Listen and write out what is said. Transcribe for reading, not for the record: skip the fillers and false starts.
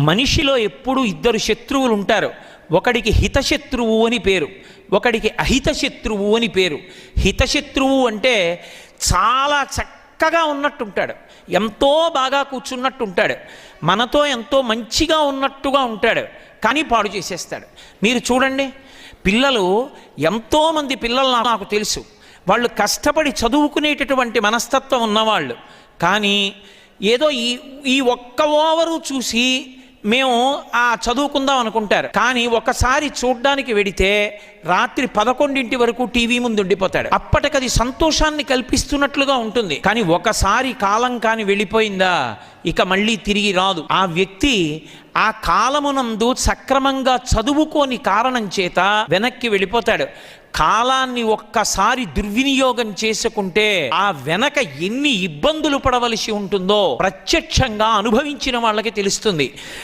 మనిషిలో ఎప్పుడు ఇద్దరు శత్రువులు ఉంటారు. ఒకడికి హితశత్రువు అని పేరు, ఒకడికి అహితశత్రువు అని పేరు. హితశత్రువు అంటే చాలా చక్కగా ఉన్నట్టుంటాడు, ఎంతో బాగా కూర్చున్నట్టుంటాడు, మనతో ఎంతో మంచిగా ఉన్నట్టుగా ఉంటాడు, కానీ పాడు చేసేస్తాడు. మీరు చూడండి, పిల్లలు, ఎంతోమంది పిల్లలు నాకు తెలుసు, వాళ్ళు కష్టపడి చదువుకునేటటువంటి మనస్తత్వం ఉన్నవాళ్ళు, కానీ ఏదో ఈ ఒక్క ఓవరు చూసి మేము చదువుకుందాం అనుకుంటారు. కానీ ఒకసారి చూడ్డానికి వెడితే రాత్రి 11 వరకు టీవీ ముందు ఉండిపోతాడు. అప్పటికది సంతోషాన్ని కల్పిస్తున్నట్లుగా ఉంటుంది, కానీ ఒకసారి కాలం కాని వెళ్ళిపోయిందా ఇక మళ్ళీ తిరిగి రాదు. ఆ వ్యక్తి ఆ కాలమునందు సక్రమంగా చదువుకోని కారణం చేత వెనక్కి వెళ్ళిపోతాడు. కాలాన్ని ఒక్కసారి దుర్వినియోగం చేసుకుంటే ఆ వెనక ఎన్ని ఇబ్బందులు పడవలసి ఉంటుందో ప్రత్యక్షంగా అనుభవించిన వాళ్ళకి తెలుస్తుంది.